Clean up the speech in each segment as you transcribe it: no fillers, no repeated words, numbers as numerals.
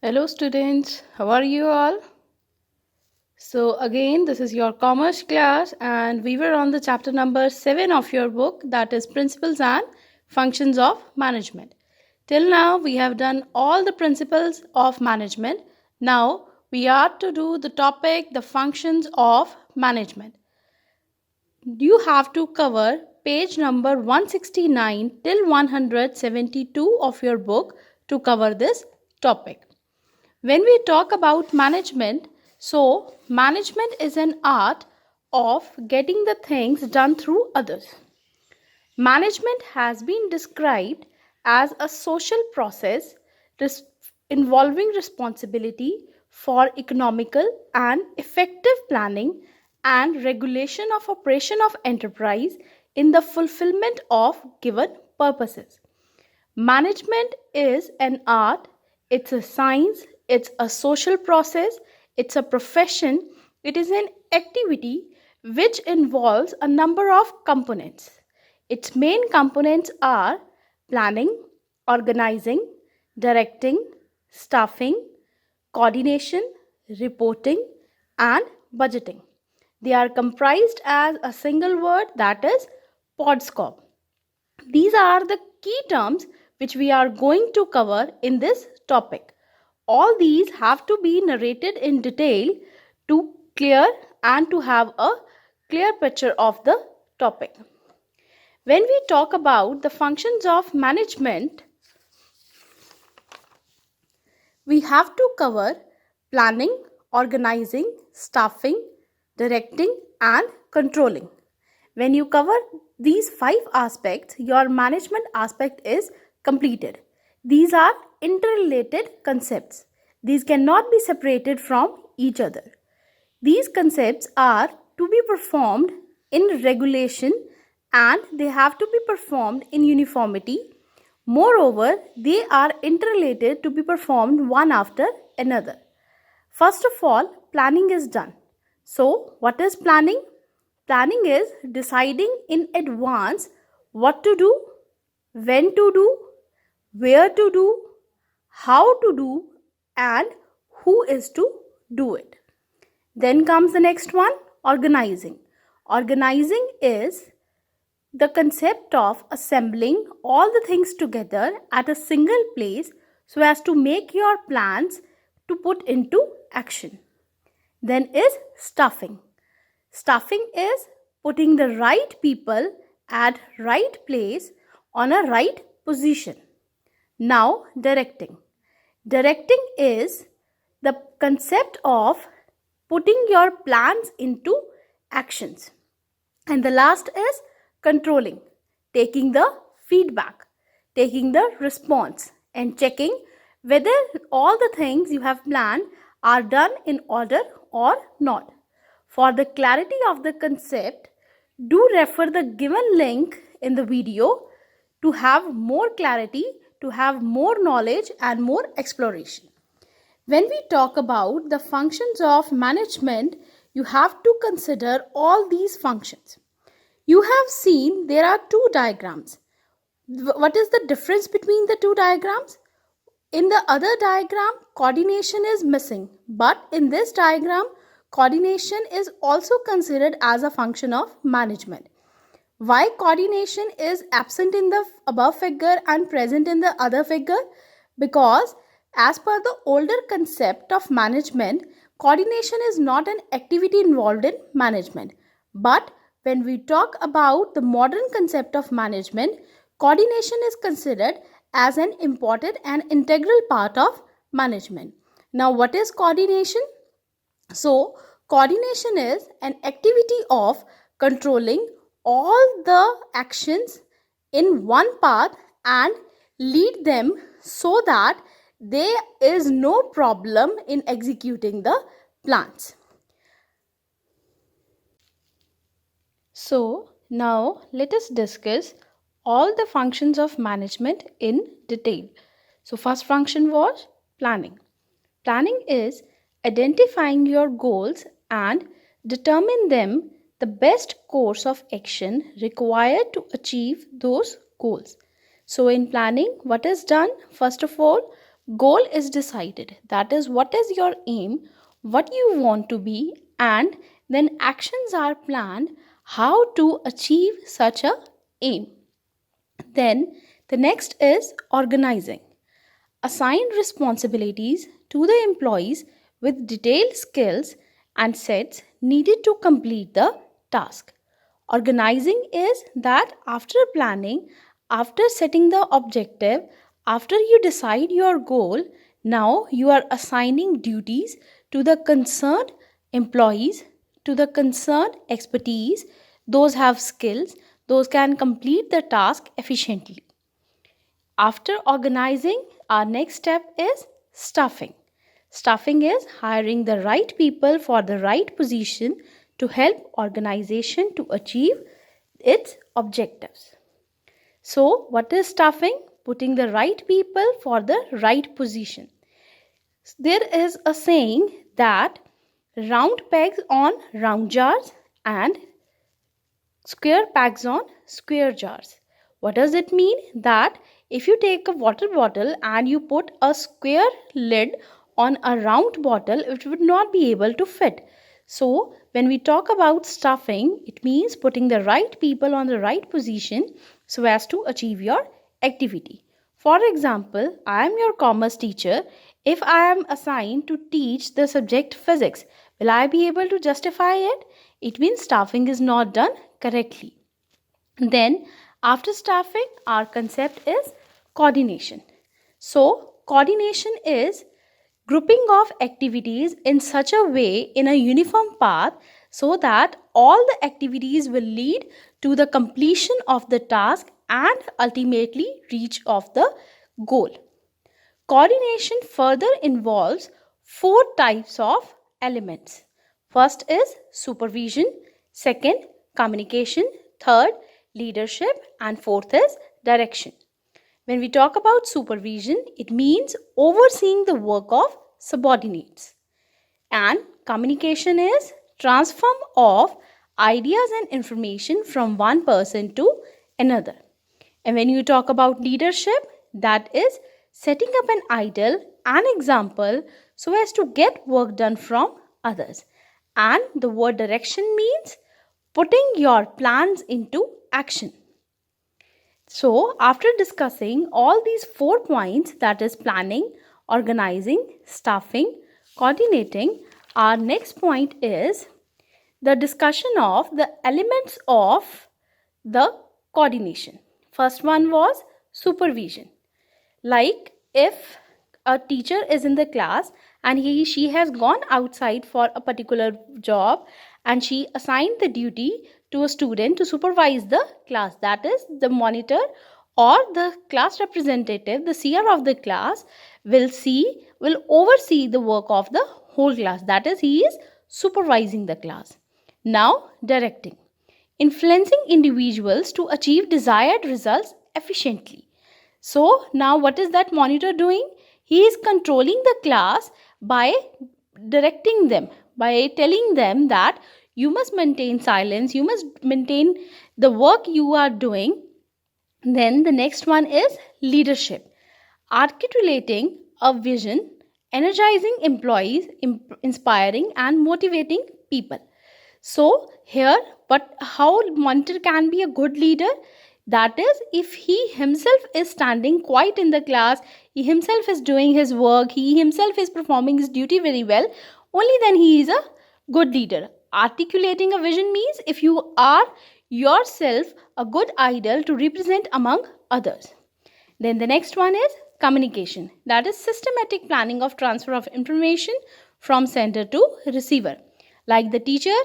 Hello, students. How are you all? So, again, this is your commerce class, and we were on the chapter number 7 of your book, that is Principles and Functions of Management. Till now, we have done all the principles of management. Now, we are to do the topic, the functions of management. You have to cover page number 169 till 172 of your book to cover this topic. When we talk about management, so management is an art of getting the things done through others. Management has been described as a social process involving responsibility for economical and effective planning and regulation of operation of enterprise in the fulfillment of given purposes. Management is an art, it's a science, it's a social process, it's a profession, it is an activity which involves a number of components. Its main components are planning, organizing, directing, staffing, coordination, reporting, and budgeting. They are comprised as a single word, that is PODSCOP. These are the key terms which we are going to cover in this topic. All these have to be narrated in detail to clear and to have a clear picture of the topic. When we talk about the functions of management, we have to cover planning, organizing, staffing, directing, and controlling. When you cover these 5 aspects, your management aspect is completed. These are interrelated concepts. These cannot be separated from each other. These concepts are to be performed in regulation and they have to be performed in uniformity. Moreover, they are interrelated to be performed one after another. First of all, planning is done. So, what is planning? Planning is deciding in advance what to do, when to do, where to do, how to do, and who is to do it. Then comes the next one, organizing. Organizing is the concept of assembling all the things together at a single place so as to make your plans to put into action. Then is staffing. Staffing is putting the right people at right place on a right position. Now directing. Directing is the concept of putting your plans into actions. And the last is controlling, taking the feedback, taking the response and checking whether all the things you have planned are done in order or not. For the clarity of the concept, do refer the given link in the video to have more clarity, to have more knowledge and more exploration. When we talk about the functions of management, you have to consider all these functions. You have seen there are 2 diagrams. What is the difference between the 2 diagrams? In the other diagram, coordination is missing, but in this diagram, coordination is also considered as a function of management. Why coordination is absent in the above figure and present in the other figure? Because as per the older concept of management, coordination is not an activity involved in management. But when we talk about the modern concept of management, coordination is considered as an important and integral part of management. Now, what is coordination? So, coordination is an activity of controlling all the actions in one path and lead them so that there is no problem in executing the plans. So, now let us discuss all the functions of management in detail. So, first function was planning. Planning is identifying your goals and determine them the best course of action required to achieve those goals. So in planning, what is done? First of all, Goal is decided. That is, what is your aim, what you want to be, and then actions are planned how to achieve such a aim. Then the next is organizing. Assign responsibilities to the employees with detailed skills and sets needed to complete the task. Organizing is that after planning, after setting the objective, after you decide your goal, now you are assigning duties to the concerned employees, to the concerned expertise. Those have skills, those can complete the task efficiently. After organizing, our next step is staffing. Staffing is hiring the right people for the right position to help organization to achieve its objectives. So, what is staffing? Putting the right people for the right position. There is a saying that round pegs on round jars and square pegs on square jars. What does it mean? That if you take a water bottle and you put a square lid on a round bottle, it would not be able to fit. So, when we talk about stuffing, it means putting the right people on the right position so as to achieve your activity. For example, I am your commerce teacher. If I am assigned to teach the subject physics, will I be able to justify it? It means staffing is not done correctly. Then, after staffing, our concept is coordination. So, coordination is grouping of activities in such a way in a uniform path so that all the activities will lead to the completion of the task and ultimately reach of the goal. Coordination further involves four types of elements. First is supervision, second, communication, third, leadership, and fourth is direction. When we talk about supervision, it means overseeing the work of subordinates. And communication is transfer of ideas and information from one person to another. And when you talk about leadership, that is setting up an ideal, an example, so as to get work done from others. And the word direction means putting your plans into action. So, after discussing all these 4 points, that is planning, organizing, staffing, coordinating, our next point is the discussion of the elements of the coordination. First one was supervision. Like if a teacher is in the class and she has gone outside for a particular job and she assigned the duty to a student to supervise the class, that is the monitor or the class representative, the seer of the class will oversee the work of the whole class, that is he is supervising the class. Now directing, influencing individuals to achieve desired results efficiently. So now what is that monitor doing? He is controlling the class by directing them, by telling them that you must maintain silence, you must maintain the work you are doing. Then the next one is leadership, articulating a vision, energizing employees, inspiring and motivating people. So here, but how monitor can be a good leader? That is, if he himself is standing quiet in the class, he himself is doing his work, he himself is performing his duty very well, only then he is a good leader. Articulating a vision means if you are yourself a good idol to represent among others. Then the next one is communication. That is systematic planning of transfer of information from sender to receiver. Like the teacher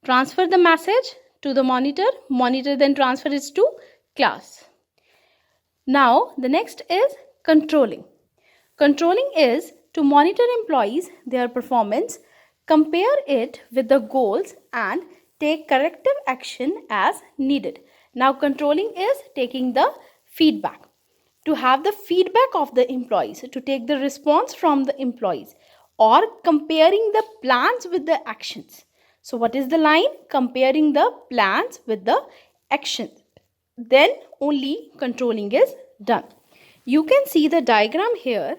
transfer the message to the monitor, monitor then transfer it to class. Now the next is controlling. Controlling is to monitor employees, their performance, compare it with the goals and take corrective action as needed. Now controlling is taking the feedback. To have the feedback of the employees, to take the response from the employees, or comparing the plans with the actions. So what is the line? Comparing the plans with the actions. Then only controlling is done. You can see the diagram here.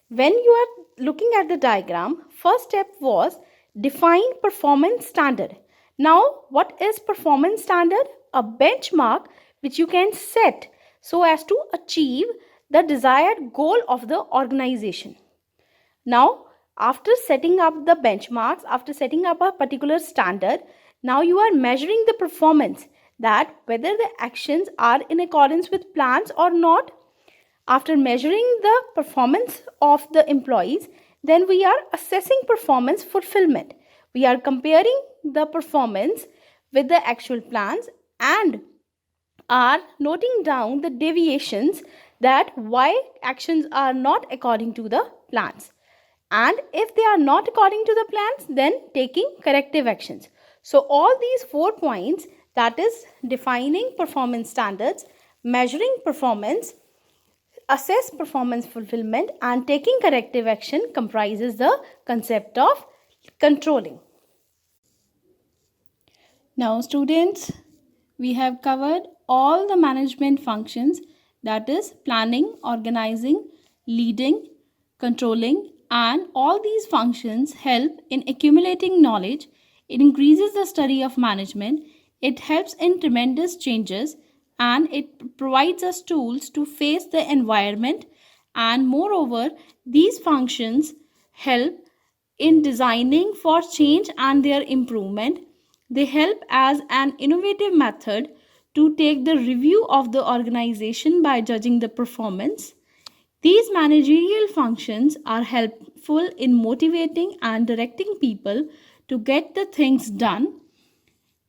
When you are looking at the diagram, first step was define performance standard. Now, what is performance standard? A benchmark which you can set so as to achieve the desired goal of the organization. Now, after setting up the benchmarks, after setting up a particular standard, now you are measuring the performance, that whether the actions are in accordance with plans or not. After measuring the performance of the employees, then we are assessing performance fulfillment. We are comparing the performance with the actual plans and are noting down the deviations, that why actions are not according to the plans. And if they are not according to the plans, then taking corrective actions. So all these 4 points, that is defining performance standards, measuring performance, assess performance fulfillment, and taking corrective action, comprises the concept of controlling. Now students, we have covered all the management functions, that is planning, organizing, leading, controlling, and all these functions help in accumulating knowledge. It increases the study of management. It helps in tremendous changes, and it provides us tools to face the environment. And moreover, these functions help in designing for change and their improvement. They help as an innovative method to take the review of the organization by judging the performance. These managerial functions are helpful in motivating and directing people to get the things done.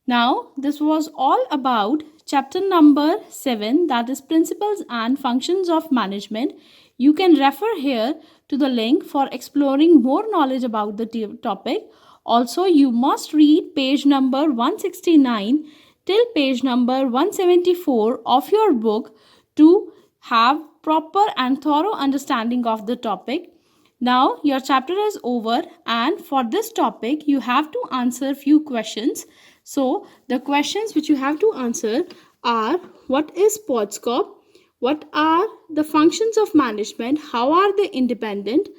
Now, this was all about chapter number 7, that is Principles and Functions of Management. You can refer here to the link for exploring more knowledge about the topic. Also, you must read page number 169 till page number 174 of your book to have proper and thorough understanding of the topic. Now your chapter is over, and for this topic you have to answer few questions. So the questions which you have to answer are: what is PODSCOP? What are the functions of management? How are they independent?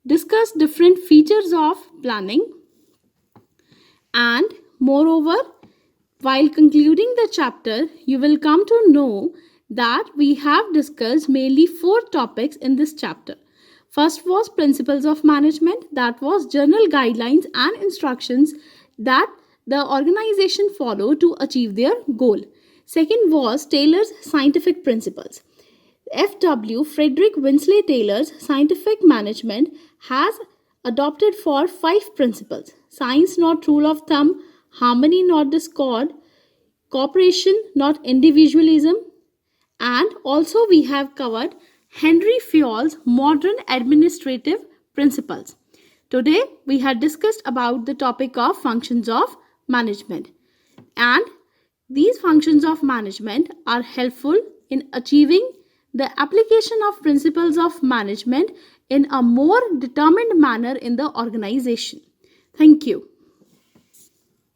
Discuss different features of planning. And moreover, while concluding the chapter, you will come to know that we have discussed mainly 4 topics in this chapter. First was Principles of Management, that was general guidelines and instructions that the organization follow to achieve their goal. Second was Taylor's Scientific Principles. F.W. Frederick Winsley Taylor's Scientific Management has adopted for 5 principles: science, not rule of thumb; harmony, not discord; cooperation, not individualism. And also we have covered Henry Fayol's modern administrative principles. Today we had discussed about the topic of functions of management, and these functions of management are helpful in achieving the application of principles of management in a more determined manner in the organization. Thank you.